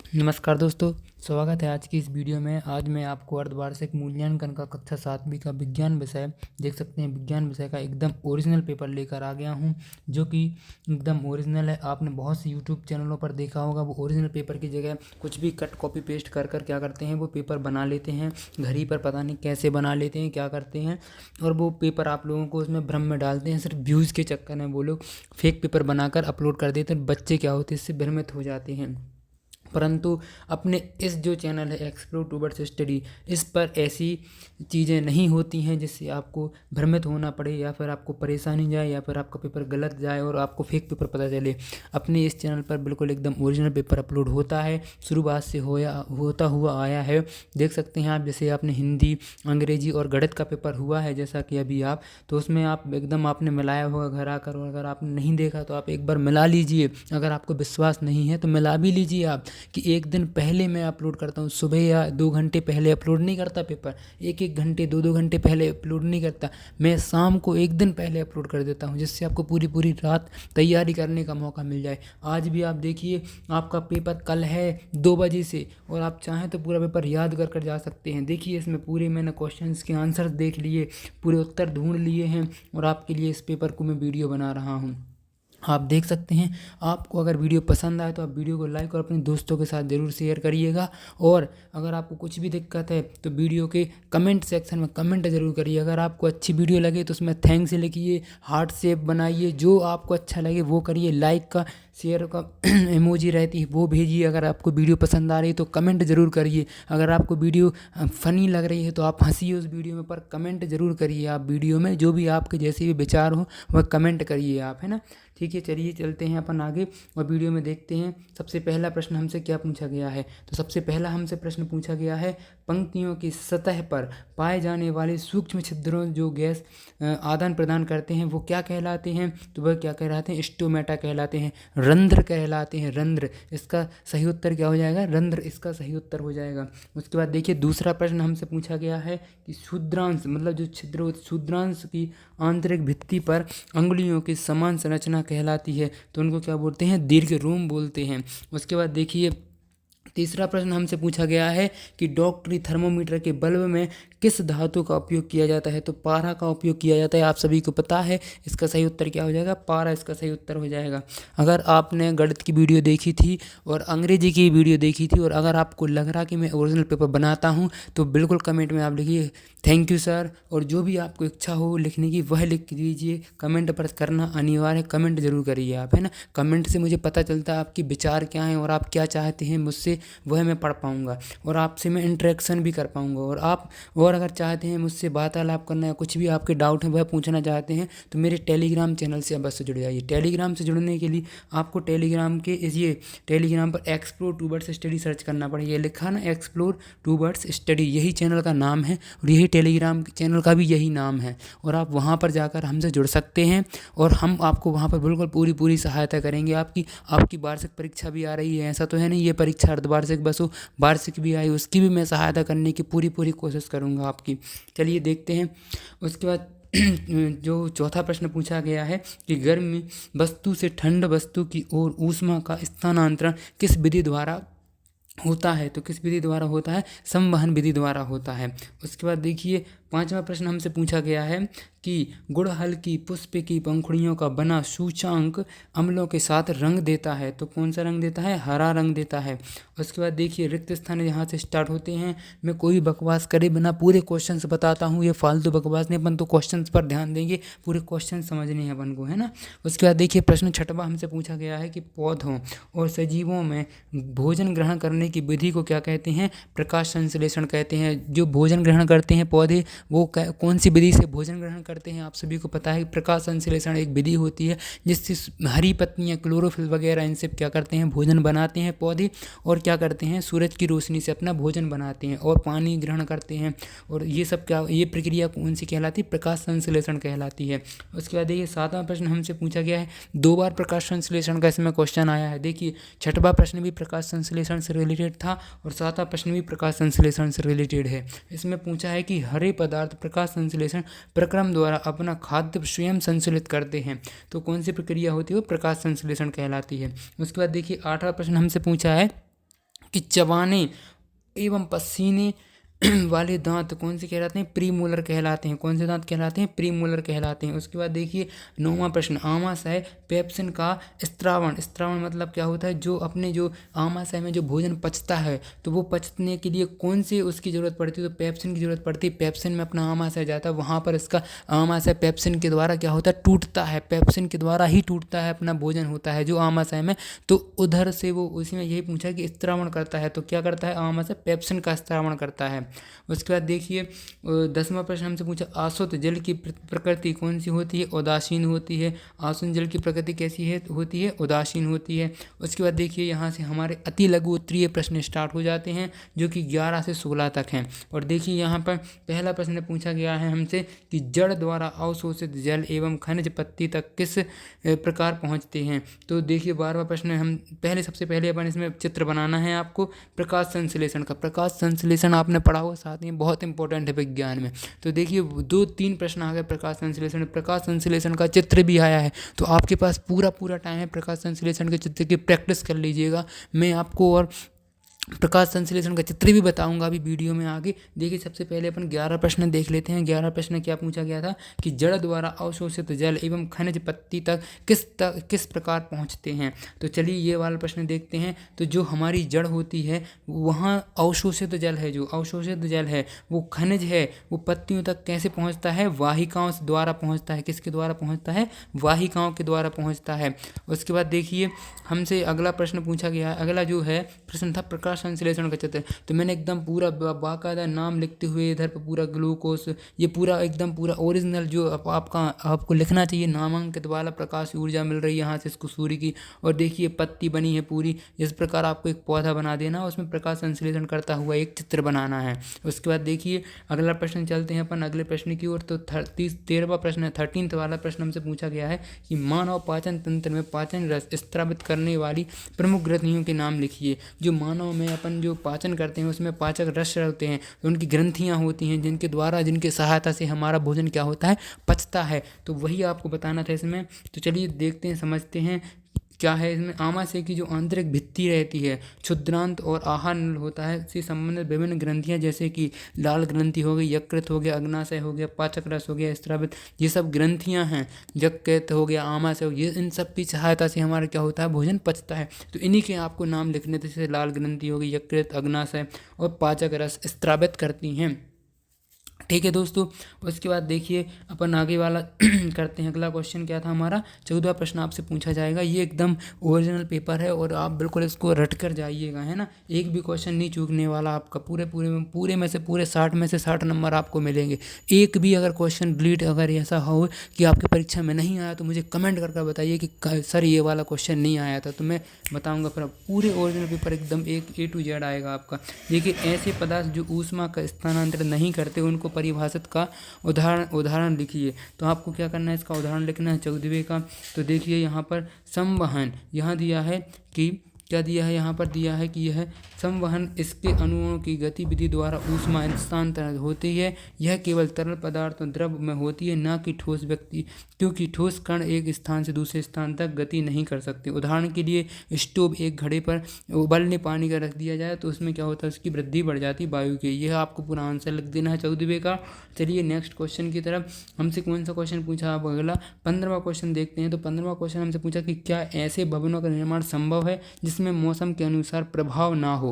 नमस्कार दोस्तों, स्वागत है आज की इस वीडियो में। आज मैं आपको अर्धवार्षिक मूल्यांकन का कक्षा 7वीं का विज्ञान विषय देख सकते हैं, विज्ञान विषय का एकदम ओरिजिनल पेपर लेकर आ गया हूं, जो कि एकदम ओरिजिनल है। आपने बहुत से यूट्यूब चैनलों पर देखा होगा, वो ओरिजिनल पेपर की जगह कुछ भी कट कॉपी पेस्ट कर कर क्या करते हैं, वो पेपर बना लेते हैं। घर ही पर पता नहीं कैसे बना लेते हैं, क्या करते हैं, और वो पेपर आप लोगों को उसमें भ्रम में डालते हैं। सिर्फ व्यूज़ के चक्कर में वो लोग फेक पेपर बनाकर अपलोड कर देते हैं। बच्चे क्या होते हैं, इससे भ्रमित हो जाते हैं। परंतु अपने इस जो चैनल है एक्सप्लोर टूवर्ड्स स्टडी, इस पर ऐसी चीज़ें नहीं होती हैं जिससे आपको भ्रमित होना पड़े या फिर आपको परेशानी जाए या फिर आपका पेपर गलत जाए और आपको फेक पेपर पता चले। अपने इस चैनल पर बिल्कुल एकदम ओरिजिनल पेपर अपलोड होता है, शुरुआत से होता हुआ आया है। देख सकते हैं आप, जैसे आपने हिंदी, अंग्रेजी और गणित का पेपर हुआ है जैसा कि अभी आप, तो उसमें आप एकदम आपने मिलाया होगा घर आकर, और अगर आपने नहीं देखा तो आप एक बार मिला लीजिए। अगर आपको विश्वास नहीं है तो मिला भी लीजिए आप, कि एक दिन पहले मैं अपलोड करता हूँ, सुबह या 2 घंटे पहले अपलोड नहीं करता पेपर, एक घंटे 2 घंटे पहले अपलोड नहीं करता। मैं शाम को एक दिन पहले अपलोड कर देता हूँ, जिससे आपको पूरी रात तैयारी करने का मौका मिल जाए। आज भी आप देखिए, आपका पेपर कल है 2 बजे से, और आप चाहें तो पूरा पेपर याद कर कर जा सकते हैं। देखिए इसमें पूरे मैंने क्वेश्चंस के आंसर देख लिए, पूरे उत्तर ढूंढ लिए हैं, और आपके लिए इस पेपर को मैं वीडियो बना रहा हूँ। आप देख सकते हैं। आपको अगर वीडियो पसंद आए तो आप वीडियो को लाइक और अपने दोस्तों के साथ ज़रूर शेयर करिएगा। और अगर आपको कुछ भी दिक्कत है तो वीडियो के कमेंट सेक्शन में कमेंट ज़रूर करिए। अगर आपको अच्छी वीडियो लगे तो उसमें थैंक्स लिखिए, हार्ट शेप बनाइए, जो आपको अच्छा लगे वो करिए। लाइक का, शेयर का इमोजी रहती है वो भेजिए। अगर आपको वीडियो पसंद आ रही है तो कमेंट ज़रूर करिए। अगर आपको वीडियो फ़नी लग रही है तो आप हंसिए उस वीडियो में, पर कमेंट ज़रूर करिए। आप वीडियो में जो भी आपके जैसे भी विचार हो वह कमेंट करिए आप, है ना। ठीक है, चलिए चलते हैं अपन आगे और वीडियो में देखते हैं। सबसे पहला प्रश्न हमसे क्या पूछा गया है, तो सबसे पहला हमसे प्रश्न पूछा गया है, पंक्तियों की सतह पर पाए जाने वाले सूक्ष्म छिद्रों जो गैस आदान प्रदान करते हैं वो क्या कहलाते हैं, तो वह क्या कहलाते हैं, स्टोमेटा कहलाते हैं, रंध्र कहलाते हैं, रंध्र। इसका सही उत्तर क्या हो जाएगा, रंध्र इसका सही उत्तर हो जाएगा। उसके बाद देखिए दूसरा प्रश्न हमसे पूछा गया है कि क्षुद्रांश, मतलब जो छिद्र क्षुद्रांश की आंतरिक भित्ति पर अंगुलियों की समान संरचना कहलाती है, तो उनको क्या बोलते हैं, दीर्घ रोम बोलते हैं। उसके बाद देखिए तीसरा प्रश्न हमसे पूछा गया है कि डॉक्टरी थर्मोमीटर के बल्ब में किस धातु का उपयोग किया जाता है, तो पारा का उपयोग किया जाता है। आप सभी को पता है, इसका सही उत्तर क्या हो जाएगा, पारा इसका सही उत्तर हो जाएगा। अगर आपने गणित की वीडियो देखी थी और अंग्रेजी की वीडियो देखी थी, और अगर आपको लग रहा कि मैं ओरिजिनल पेपर बनाता हूँ, तो बिल्कुल कमेंट में आप लिखिए थैंक यू सर, और जो भी आपको इच्छा हो लिखने की वह लिख दीजिए। कमेंट पर करना अनिवार्य है, कमेंट जरूर करिए आप, है ना। कमेंट से मुझे पता चलता है आपके विचार क्या हैं और आप क्या चाहते हैं मुझसे, वह मैं पढ़ पाऊँगा और आपसे मैं इंटरेक्शन भी कर पाऊँगा। और अगर चाहते हैं मुझसे वार्तालाप करना या कुछ भी आपके डाउट हैं वह पूछना चाहते हैं, तो मेरे टेलीग्राम चैनल से अवश्य जुड़ जाइए। टेलीग्राम से जुड़ने के लिए आपको टेलीग्राम के ये टेलीग्राम पर एक्सप्लोर टूवर्ड्स स्टडी सर्च करना पड़ेगा। ये लिखा ना, एक्सप्लोर टूवर्ड्स स्टडी, यही चैनल का नाम है और यही टेलीग्राम चैनल का भी यही नाम है। और आप वहाँ पर जाकर हमसे जुड़ सकते हैं और हम आपको वहाँ पर बिल्कुल पूरी सहायता करेंगे। आपकी वार्षिक परीक्षा भी आ रही है, ऐसा तो है नहीं ये परीक्षा अर्धवार्षिक बस हो, वार्षिक भी आई, उसकी भी मैं सहायता करने की पूरी कोशिश करूँगा आपकी। चलिए देखते हैं। उसके बाद जो चौथा प्रश्न पूछा गया है कि गर्म वस्तु से ठंड वस्तु की ओर ऊष्मा का स्थानांतरण किस विधि द्वारा होता है, तो किस विधि द्वारा होता है, संवहन विधि द्वारा होता है। उसके बाद देखिए पांचवा प्रश्न हमसे पूछा गया है कि गुड़हल की पुष्प की पंखुड़ियों का बना सूचांक अम्लों के साथ रंग देता है, तो कौन सा रंग देता है, हरा रंग देता है। उसके बाद देखिए रिक्त स्थान यहाँ से स्टार्ट होते हैं। मैं कोई बकवास करे बिना पूरे क्वेश्चंस बताता हूँ, ये फालतू बकवास नहीं, अपन तो क्वेश्चंस पर ध्यान देंगे, पूरे क्वेश्चन समझने हैं अपन को, है ना। उसके बाद देखिए प्रश्न छठवां हमसे पूछा गया है कि पौधों और सजीवों में भोजन ग्रहण करने की विधि को क्या कहते हैं, प्रकाश संश्लेषण कहते हैं। जो भोजन ग्रहण करते हैं पौधे, वो कौन सी विधि से भोजन ग्रहण करते हैं, आप सभी को पता है प्रकाश संश्लेषण एक विधि होती है जिससे हरी पत्तियाँ, क्लोरोफिल वगैरह इनसे क्या करते हैं, भोजन बनाते हैं पौधे, और क्या करते हैं, सूरज की रोशनी से अपना भोजन बनाते हैं और पानी ग्रहण करते हैं। और ये सब क्या, ये प्रक्रिया कौन सी कहलाती है, प्रकाश संश्लेषण कहलाती है। उसके बाद देखिए सातवां प्रश्न हमसे पूछा गया है, 2 बार प्रकाश संश्लेषण का इसमें क्वेश्चन आया है। देखिए छठवां प्रश्न भी प्रकाश संश्लेषण से रिलेटेड था और सातवां प्रश्न भी प्रकाश संश्लेषण से रिलेटेड है। इसमें पूछा है कि हरे पदार्थ प्रकाश संश्लेषण प्रक्रम द्वारा अपना खाद्य स्वयं संश्लेषित करते हैं, तो कौन सी प्रक्रिया होती है, वो प्रकाश संश्लेषण कहलाती है। उसके बाद देखिए आठवां प्रश्न हमसे पूछा है कि चबाने एवं पसीने वाले दांत कौन से कहलाते हैं? प्रीमोलर कहलाते हैं। कौन से दांत कहलाते हैं? प्रीमोलर कहलाते हैं। उसके बाद देखिए 9वां प्रश्न, आमाशय पेप्सिन का स्त्रावण। स्त्रावण मतलब क्या होता है? जो अपने जो आमाशय में जो भोजन पचता है तो वो पचने के लिए कौन सी उसकी ज़रूरत पड़ती है? तो पेप्सिन की ज़रूरत पड़ती है। पेप्सिन में अपना आमाशय जाता है, वहाँ पर इसका आमाशय पेप्सिन के द्वारा क्या होता है? टूटता है। पेप्सिन के द्वारा ही टूटता है, अपना भोजन होता है जो आमाशय में, तो उधर से वो उसी में यही पूछा कि स्त्रावण करता है, तो क्या करता है? आमाशय पेप्सिन का स्त्रावण करता है। उसके बाद देखिए 10वां प्रश्न हमसे पूछा, आसुत जल की प्रकृति कौन सी होती है? उदासीन होती है। आसुत जल की प्रकृति कैसी है? होती है उदासीन होती है। उसके बाद देखिए यहाँ से हमारे अति लघु उत्तरीय प्रश्न स्टार्ट हो जाते हैं जो कि 11 से 16 तक हैं। और देखिए यहाँ पर पहला प्रश्न पूछा गया है हमसे कि जड़ द्वारा अवशोषित जल एवं खनिज पत्ती तक किस प्रकार पहुँचते हैं। तो देखिए 12वां प्रश्न, हम सबसे पहले अपन इसमें चित्र बनाना है आपको प्रकाश संश्लेषण का। प्रकाश संश्लेषण आपने पढ़ा होगा साथ में, बहुत इंपॉर्टेंट है विज्ञान में। तो देखिए 2-3 प्रश्न आ गए प्रकाश संश्लेषण। प्रकाश संश्लेषण का चित्र भी आया है, तो आपके पास पूरा टाइम है प्रकाश संश्लेषण के चित्र की प्रैक्टिस कर लीजिएगा। मैं आपको और प्रकाश संश्लेषण का चित्र भी बताऊंगा अभी वीडियो में आगे। देखिए सबसे पहले अपन 11 प्रश्न देख लेते हैं। 11 प्रश्न क्या पूछा गया था कि जड़ द्वारा अवशोषित जल एवं खनिज पत्ती तक किस प्रकार पहुंचते हैं। तो चलिए ये वाला प्रश्न देखते हैं। तो जो हमारी जड़ होती है वहाँ अवशोषित जल है, जो अवशोषित जल है वो खनिज है, वो पत्तियों तक कैसे पहुँचता है? वाहिकाओं द्वारा पहुँचता है। किसके द्वारा पहुँचता है? वाहिकाओं के द्वारा पहुँचता है। उसके बाद देखिए हमसे अगला प्रश्न पूछा गया है। अगला जो है प्रश्न था प्रकाश संश्लेषण का चित्र। तो मैंने एकदम पूरा बाकायदा नाम लिखते हुए इधर पर पूरा ग्लूकोस, ये पूरा एकदम पूरा ओरिजिनल जो आपको लिखना चाहिए, नामांकित वाला प्रकाश ऊर्जा मिल रही है यहाँ से इसको सूर्य की। और देखिए पत्ती बनी है पूरी, इस प्रकार आपको एक पौधा बना देना, उसमें प्रकाश संश्लेषण करता हुआ एक चित्र बनाना है। उसके बाद देखिए अगला प्रश्न, चलते हैं अपन अगले प्रश्न की ओर। तो 13वां प्रश्न है, 13th वाला प्रश्न हमसे पूछा गया है कि मानव पाचन तंत्र में पाचन रस स्त्रावित करने वाली प्रमुख ग्रंथियों के नाम लिखिए। जो मानव में अपन जो पाचन करते हैं उसमें पाचक रस होते हैं, तो उनकी ग्रंथियाँ होती हैं जिनके सहायता से हमारा भोजन क्या होता है? पचता है। तो वही आपको बताना था इसमें। तो चलिए देखते हैं, समझते हैं क्या है इसमें। आमाशय की जो आंतरिक भित्ति रहती है, क्षुद्रांत और आहार नल होता है, इससे संबंधित विभिन्न ग्रंथियाँ जैसे कि लाल ग्रंथि हो गई, यकृत हो गया, अग्नाशय हो गया, पाचक रस हो गया, स्रावित, ये सब ग्रंथियाँ हैं। यकृत हो गया, आमाशय हो गया, इन सब की सहायता से हमारा क्या होता है? भोजन पचता है। तो इन्हीं के आपको नाम लिखने थे, जैसे लाल ग्रंथि हो गई, यकृत, अग्नाशय और पाचक रस स्रावित करती हैं। ठीक है दोस्तों। उसके बाद देखिए अपन आगे वाला करते हैं। अगला क्वेश्चन क्या था हमारा? 14वां प्रश्न आपसे पूछा जाएगा। ये एकदम ओरिजिनल पेपर है और आप बिल्कुल इसको रट कर जाइएगा, है ना। एक भी क्वेश्चन नहीं चूकने वाला आपका। पूरे में से पूरे 60 में से 60 नंबर आपको मिलेंगे। एक भी अगर क्वेश्चन डिलीट अगर ऐसा हो कि आपकी परीक्षा में नहीं आया तो मुझे कमेंट करके बताइए कि सर ये वाला क्वेश्चन नहीं आया था, तो मैं बताऊँगा। फिर पूरे ओरिजिनल पेपर एकदम A to Z आएगा आपका। देखिए ऐसे पदार्थ जो ऊष्मा का स्थानांतरण नहीं करते उनको परिभाषित का उदाहरण लिखिए। तो आपको क्या करना है? इसका उदाहरण लिखना है 14वें का। तो देखिए यहाँ पर संवहन, यहाँ दिया है कि क्या दिया है? यहाँ पर दिया है कि यह संवहन इसके अणुओं की गतिविधि द्वारा ऊष्मा स्थानांतरण होती है। यह केवल तरल पदार्थ और द्रव में होती है, ना कि ठोस व्यक्ति, क्योंकि ठोस कण एक स्थान से दूसरे स्थान तक गति नहीं कर सकते। उदाहरण के लिए स्टोव एक घड़े पर उबलने पानी का रख दिया जाए तो उसमें क्या होता है? उसकी वृद्धि बढ़ जाती है वायु की। यह आपको पूरा आंसर लिख देना है 14वें का। चलिए नेक्स्ट क्वेश्चन की तरफ। हमसे कौन सा क्वेश्चन पूछा? आप अगला 15वां क्वेश्चन देखते हैं। तो 15वां क्वेश्चन हमसे पूछा कि क्या ऐसे भवनों का निर्माण संभव है जिसमें मौसम के अनुसार प्रभाव ना हो।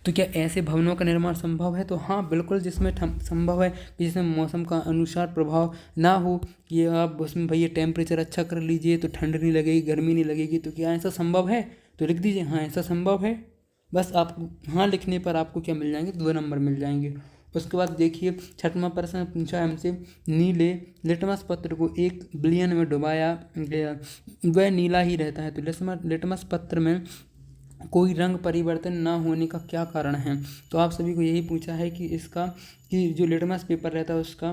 तो क्या ऐसे भवनों का निर्माण संभव है? तो हाँ बिल्कुल, जिसमें संभव है कि जिसमें मौसम का अनुसार प्रभाव ना हो। ये आप उसमें भैया टेम्परेचर अच्छा कर लीजिए तो ठंड नहीं लगेगी, गर्मी नहीं लगेगी। तो क्या ऐसा संभव है? तो लिख दीजिए हाँ ऐसा संभव है। बस आप हाँ लिखने पर आपको क्या मिल जाएंगे? 2 नंबर मिल जाएंगे। उसके बाद देखिए 6वां प्रश्न पूछा है हमसे, नीले लिटमस पत्र को 1 बिलियन में डुबाया गया, वह नीला ही रहता है। तो लिटमस पत्र में कोई रंग परिवर्तन ना होने का क्या कारण है? तो आप सभी को यही पूछा है कि इसका कि जो लिटमस पेपर रहता है उसका,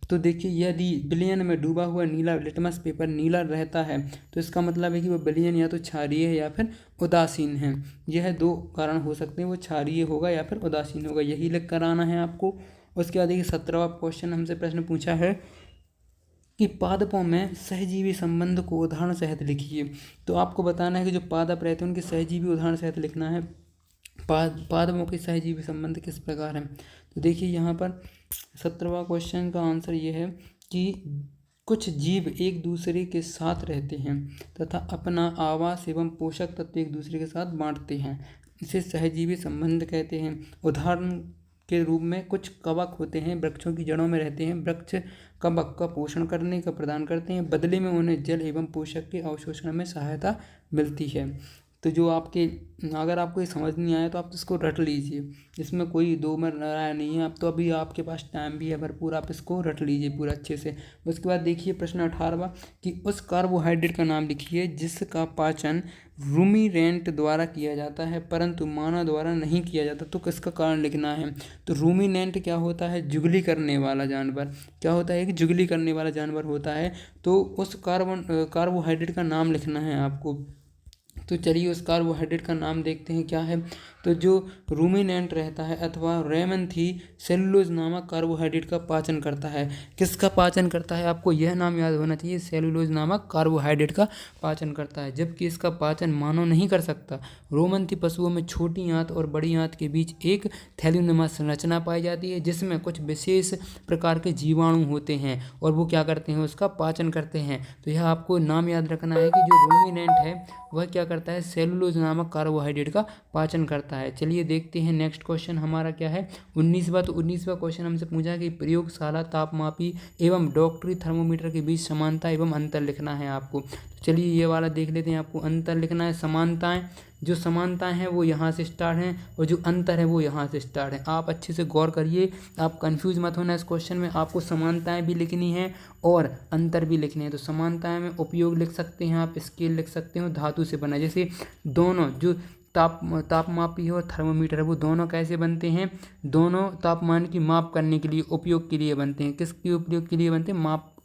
तो देखिए यदि बिलियन में डूबा हुआ नीला लिटमस पेपर नीला रहता है तो इसका मतलब है कि वो बिलियन या तो क्षारीय है या फिर उदासीन है। यह 2 कारण हो सकते हैं, वो क्षारीय होगा या फिर उदासीन होगा, यही लिख कर आना है आपको। उसके बाद देखिए 17वां क्वेश्चन हमसे प्रश्न पूछा है कि पादपों में सहजीवी संबंध को उदाहरण सहित लिखिए। तो आपको बताना है कि जो पादप रहते हैं उनके सहजीवी उदाहरण सहित लिखना है। पादपों के सहजीवी संबंध किस प्रकार हैं। तो देखिए यहाँ पर 17वां क्वेश्चन का आंसर ये है कि कुछ जीव एक दूसरे के साथ रहते हैं तथा अपना आवास एवं पोषक तत्व एक दूसरे के साथ बांटते हैं, इसे सहजीवी संबंध कहते हैं। उदाहरण के रूप में कुछ कवक होते हैं, वृक्षों की जड़ों में रहते हैं। वृक्ष कवक का पोषण करने का प्रदान करते हैं, बदले में उन्हें जल एवं पोषक के अवशोषण में सहायता मिलती है। तो जो आपके अगर आपको ये समझ नहीं आया तो आप इसको रट लीजिए, इसमें कोई दो में राय नहीं है। अब तो अभी आपके पास टाइम भी है भरपूर, आप इसको रट लीजिए पूरा अच्छे से। उसके बाद देखिए प्रश्न 18वां कि उस कार्बोहाइड्रेट का नाम लिखिए जिसका पाचन रूमिनेंट द्वारा किया जाता है परंतु मानव द्वारा नहीं किया जाता, तो किसका कारण लिखना है। तो रूमिनेंट क्या होता है, जुगली करने वाला जानवर। क्या होता है कि जुगली करने वाला जानवर होता है। तो उस कार्बोहाइड्रेट का नाम लिखना है आपको। तो चलिए उस कार्बोहाइड्रेट का नाम देखते हैं क्या है। तो जो रूमिनेंट रहता है अथवा रेमंथी सेलुलोज नामक कार्बोहाइड्रेट का पाचन करता है। किसका पाचन करता है, आपको यह नाम याद होना चाहिए, सेलुलोज नामक कार्बोहाइड्रेट का पाचन करता है, जबकि इसका पाचन मानव नहीं कर सकता। रोमंथी पशुओं में छोटी आंत और बड़ी आंत के बीच एक थैलीनुमा संरचना पाई जाती है जिसमें कुछ विशेष प्रकार के जीवाणु होते हैं और वो क्या करते हैं, उसका पाचन करते हैं। तो यह आपको नाम याद रखना है कि जो रूमिनेंट है वह क्या करता है, सेलुलोज नामक कार्बोहाइड्रेट का पाचन करता है। चलिए देखते हैं नेक्स्ट क्वेश्चन हमारा क्या है 19वां। तो 19वां क्वेश्चन हमसे पूछा कि प्रयोगशाला तापमापी एवं डॉक्टरी थर्मोमीटर के बीच समानता एवं अंतर लिखना है आपको। तो चलिए ये वाला देख लेते हैं, आपको अंतर लिखना है। समानताएं, जो समानताएं हैं वो यहाँ से स्टार्ट हैं और जो अंतर है वो यहाँ से स्टार्ट है। आप अच्छे से गौर करिए, आप कंफ्यूज मत होना इस क्वेश्चन में। आपको समानताएं भी लिखनी है और अंतर भी लिखने हैं। तो समानताएं में उपयोग लिख सकते हैं आप, स्केल लिख सकते हो, धातु से बना। जैसे दोनों जो तापमापी और थर्मोमीटर है वो दोनों कैसे बनते हैं, दोनों तापमान की माप करने के लिए उपयोग के लिए बनते हैं। किसके उपयोग के लिए बनते हैं,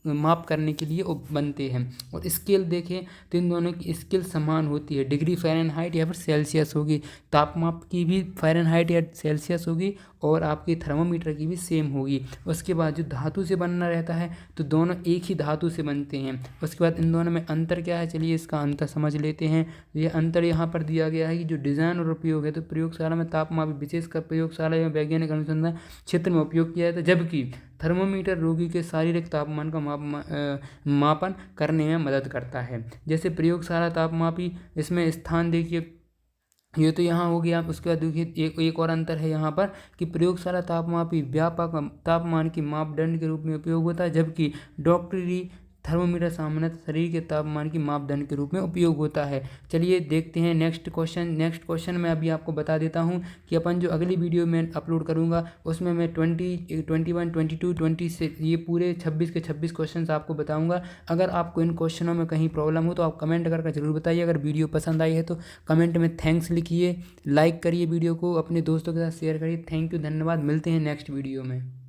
माप करने के लिए बनते हैं। और स्केल देखें तो इन दोनों की स्केल समान होती है, डिग्री फ़ारेनहाइट या फिर सेल्सियस होगी। तापमाप की भी फ़ारेनहाइट या सेल्सियस होगी और आपकी थर्मोमीटर की भी सेम होगी। उसके बाद जो धातु से बनना रहता है तो दोनों एक ही धातु से बनते हैं। उसके बाद इन दोनों में अंतर क्या है, चलिए इसका अंतर समझ लेते हैं। यह अंतर यहाँ पर दिया गया है कि जो डिज़ाइन और उपयोग है, तो प्रयोगशाला में तापमाप विशेषकर प्रयोगशाला एवं वैज्ञानिक अनुसंधान क्षेत्र में उपयोग किया जाता है, जबकि थर्मोमीटर रोगी के शारीरिक तापमान का मापन करने में मदद करता है। जैसे प्रयोगशाला तापमापी, इसमें स्थान देखिए, ये तो यहाँ हो गया। उसके बाद देखिए एक और अंतर है यहाँ पर कि प्रयोगशाला तापमापी व्यापक तापमान की मापदंड के रूप में उपयोग होता है, जबकि डॉक्टरी थर्मोमीटर सामान्यतः शरीर के तापमान की मापदंड के रूप में उपयोग होता है। चलिए देखते हैं नेक्स्ट क्वेश्चन। नेक्स्ट क्वेश्चन मैं अभी आपको बता देता हूं कि अपन जो अगली वीडियो में अपलोड करूंगा उसमें मैं 20, 21, 22, 26 ये पूरे 26 के 26 क्वेश्चन आपको बताऊंगा। अगर आपको इन क्वेश्चनों में कहीं प्रॉब्लम हो तो आप कमेंट करके जरूर बताइए। अगर वीडियो पसंद आई है तो कमेंट में थैंक्स लिखिए, लाइक करिए, वीडियो को अपने दोस्तों के साथ शेयर करिए। थैंक यू, धन्यवाद। मिलते हैं नेक्स्ट वीडियो में।